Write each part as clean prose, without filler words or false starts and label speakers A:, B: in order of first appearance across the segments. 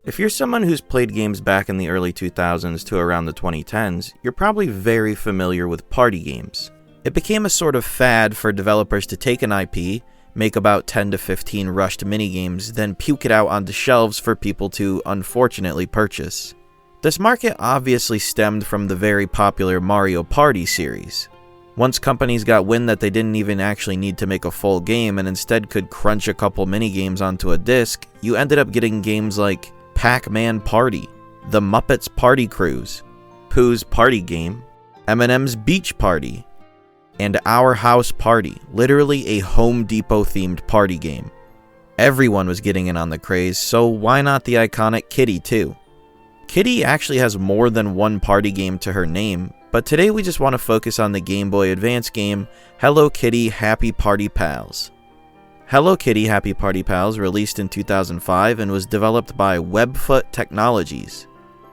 A: If you're someone who's played games back in the early 2000s to around the 2010s, you're probably very familiar with party games. It became a sort of fad for developers to take an IP, make about 10 to 15 rushed minigames, then puke it out onto shelves for people to, unfortunately, purchase. This market obviously stemmed from the very popular Mario Party series. Once companies got wind that they didn't even actually need to make a full game and instead could crunch a couple minigames onto a disc, you ended up getting games like Pac-Man Party, The Muppets Party Cruise, Pooh's Party Game, Eminem's Beach Party, and Our House Party, literally a Home Depot themed party game. Everyone was getting in on the craze, so why not the iconic Kitty too? Kitty actually has more than one party game to her name, but today we just want to focus on the Game Boy Advance game, Hello Kitty Happy Party Pals. Hello Kitty Happy Party Pals released in 2005 and was developed by Webfoot Technologies.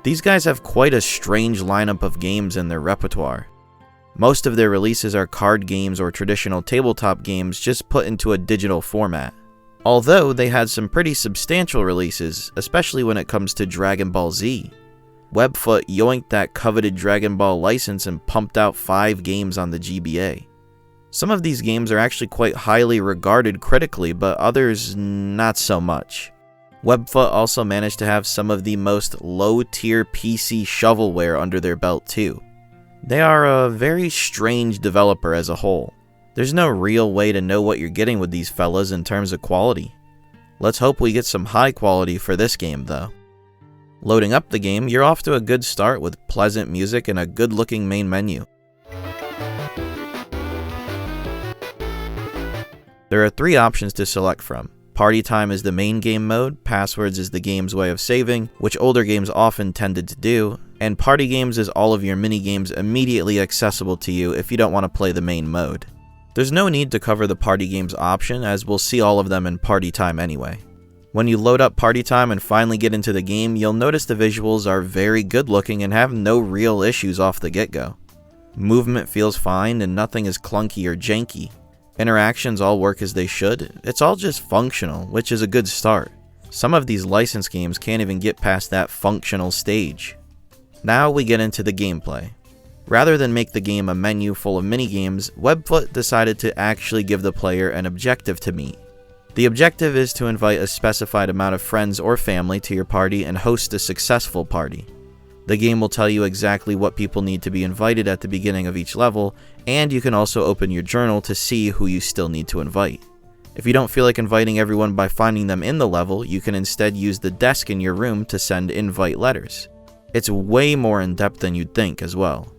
A: These guys have quite a strange lineup of games in their repertoire. Most of their releases are card games or traditional tabletop games just put into a digital format. Although they had some pretty substantial releases, especially when it comes to Dragon Ball Z. Webfoot yoinked that coveted Dragon Ball license and pumped out 5 games on the GBA. Some of these games are actually quite highly regarded critically, but others not so much. Webfoot also managed to have some of the most low-tier PC shovelware under their belt too. They are a very strange developer as a whole. There's no real way to know what you're getting with these fellas in terms of quality. Let's hope we get some high quality for this game though. Loading up the game, you're off to a good start with pleasant music and a good-looking main menu. There are 3 options to select from. Party Time is the main game mode, Passwords is the game's way of saving, which older games often tended to do, and Party Games is all of your mini-games immediately accessible to you if you don't want to play the main mode. There's no need to cover the Party Games option, as we'll see all of them in Party Time anyway. When you load up Party Time and finally get into the game, you'll notice the visuals are very good looking and have no real issues off the get-go. Movement feels fine and nothing is clunky or janky. Interactions all work as they should. It's all just functional, which is a good start. Some of these licensed games can't even get past that functional stage. Now we get into the gameplay. Rather than make the game a menu full of minigames, Webfoot decided to actually give the player an objective to meet. The objective is to invite a specified amount of friends or family to your party and host a successful party. The game will tell you exactly what people need to be invited at the beginning of each level, and you can also open your journal to see who you still need to invite. If you don't feel like inviting everyone by finding them in the level, you can instead use the desk in your room to send invite letters. It's way more in-depth than you'd think as well.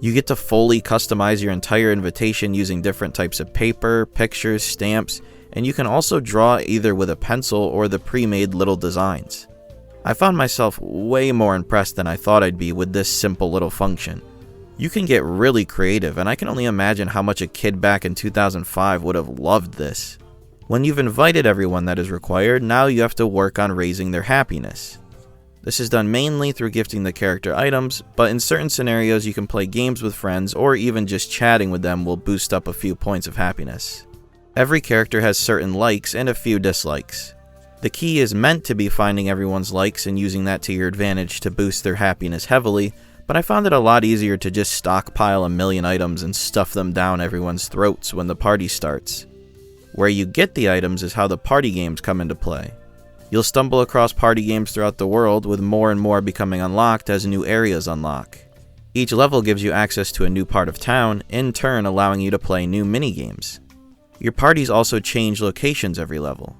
A: You get to fully customize your entire invitation using different types of paper, pictures, stamps, and you can also draw either with a pencil or the pre-made little designs. I found myself way more impressed than I thought I'd be with this simple little function. You can get really creative, and I can only imagine how much a kid back in 2005 would have loved this. When you've invited everyone that is required, now you have to work on raising their happiness. This is done mainly through gifting the character items, but in certain scenarios you can play games with friends or even just chatting with them will boost up a few points of happiness. Every character has certain likes and a few dislikes. The key is meant to be finding everyone's likes and using that to your advantage to boost their happiness heavily, but I found it a lot easier to just stockpile a million items and stuff them down everyone's throats when the party starts. Where you get the items is how the party games come into play. You'll stumble across party games throughout the world, with more and more becoming unlocked as new areas unlock. Each level gives you access to a new part of town, in turn allowing you to play new minigames. Your parties also change locations every level.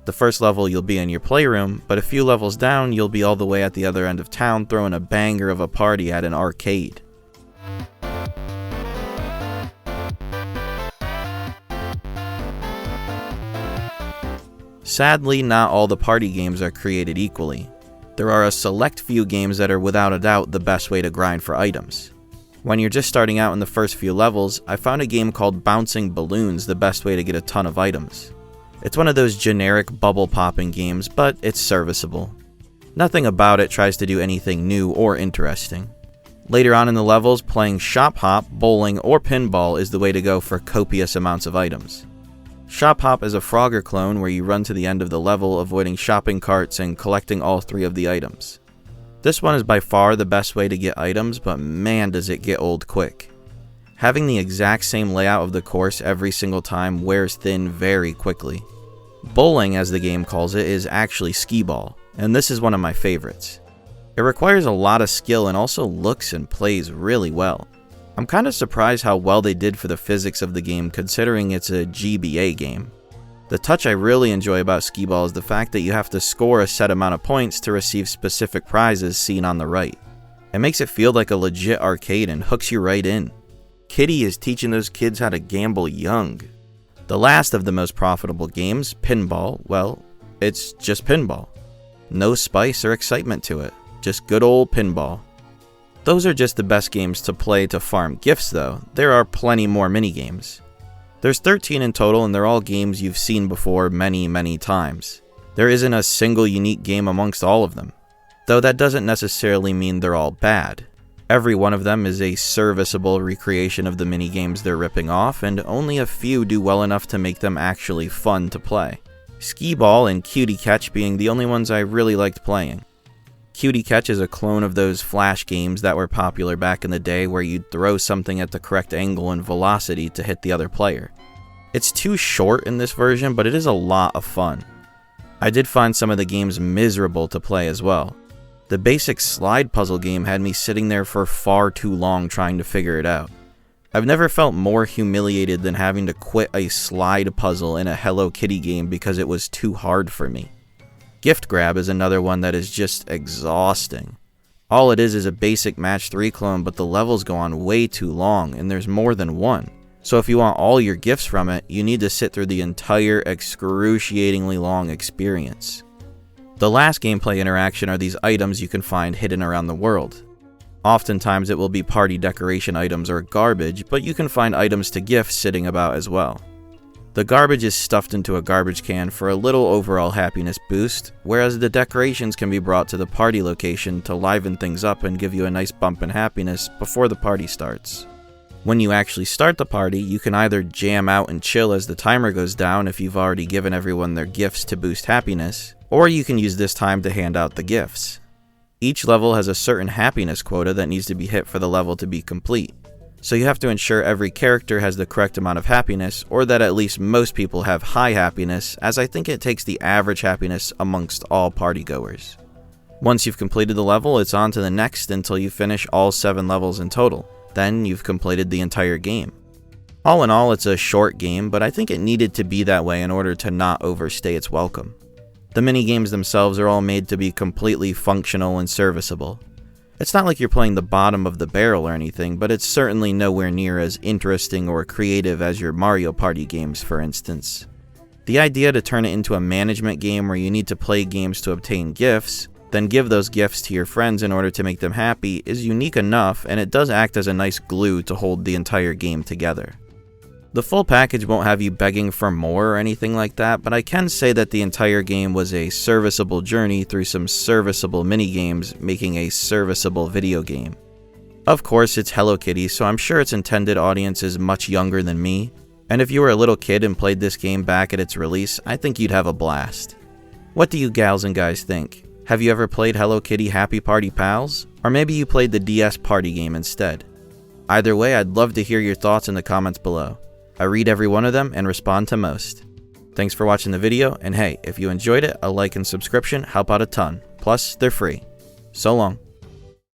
A: The first level you'll be in your playroom, but a few levels down you'll be all the way at the other end of town throwing a banger of a party at an arcade. Sadly, not all the party games are created equally. There are a select few games that are without a doubt the best way to grind for items. When you're just starting out in the first few levels, I found a game called Bouncing Balloons the best way to get a ton of items. It's one of those generic bubble popping games, but it's serviceable. Nothing about it tries to do anything new or interesting. Later on in the levels, playing shop hop, bowling, or pinball is the way to go for copious amounts of items. Shop Hop is a Frogger clone where you run to the end of the level, avoiding shopping carts and collecting all 3 of the items. This one is by far the best way to get items, but man does it get old quick. Having the exact same layout of the course every single time wears thin very quickly. Bowling, as the game calls it, is actually skee ball, and this is one of my favorites. It requires a lot of skill and also looks and plays really well. I'm kind of surprised how well they did for the physics of the game considering it's a GBA game. The touch I really enjoy about skee ball is the fact that you have to score a set amount of points to receive specific prizes seen on the right. It makes it feel like a legit arcade and hooks you right in. Kitty is teaching those kids how to gamble young. The last of the most profitable games, Pinball, well, it's just pinball. No spice or excitement to it, just good old pinball. Those are just the best games to play to farm gifts though. There are plenty more minigames. There's 13 in total and they're all games you've seen before many times. There isn't a single unique game amongst all of them. Though that doesn't necessarily mean they're all bad. Every one of them is a serviceable recreation of the minigames they're ripping off, and only a few do well enough to make them actually fun to play. Skee Ball and Cutie Catch being the only ones I really liked playing. Cutie Catch is a clone of those flash games that were popular back in the day where you'd throw something at the correct angle and velocity to hit the other player. It's too short in this version, but it is a lot of fun. I did find some of the games miserable to play as well. The basic slide puzzle game had me sitting there for far too long trying to figure it out. I've never felt more humiliated than having to quit a slide puzzle in a Hello Kitty game because it was too hard for me. Gift Grab is another one that is just exhausting. All it is a basic Match 3 clone, but the levels go on way too long, and there's more than one. So if you want all your gifts from it, you need to sit through the entire excruciatingly long experience. The last gameplay interaction are these items you can find hidden around the world. Oftentimes it will be party decoration items or garbage, but you can find items to gift sitting about as well. The garbage is stuffed into a garbage can for a little overall happiness boost, whereas the decorations can be brought to the party location to liven things up and give you a nice bump in happiness before the party starts. When you actually start the party, you can either jam out and chill as the timer goes down if you've already given everyone their gifts to boost happiness, or you can use this time to hand out the gifts. Each level has a certain happiness quota that needs to be hit for the level to be complete. So you have to ensure every character has the correct amount of happiness, or that at least most people have high happiness, as I think it takes the average happiness amongst all partygoers. Once you've completed the level, it's on to the next until you finish all 7 levels in total. Then you've completed the entire game. All in all, it's a short game, but I think it needed to be that way in order to not overstay its welcome. The minigames themselves are all made to be completely functional and serviceable. It's not like you're playing the bottom of the barrel or anything, but it's certainly nowhere near as interesting or creative as your Mario Party games, for instance. The idea to turn it into a management game where you need to play games to obtain gifts, then give those gifts to your friends in order to make them happy is unique enough, and it does act as a nice glue to hold the entire game together. The full package won't have you begging for more or anything like that, but I can say that the entire game was a serviceable journey through some serviceable minigames, making a serviceable video game. Of course, it's Hello Kitty, so I'm sure its intended audience is much younger than me, and if you were a little kid and played this game back at its release, I think you'd have a blast. What do you gals and guys think? Have you ever played Hello Kitty Happy Party Pals? Or maybe you played the DS party game instead? Either way, I'd love to hear your thoughts in the comments below. I read every one of them and respond to most. Thanks for watching the video, and hey, if you enjoyed it, a like and subscription help out a ton. Plus, they're free. So long.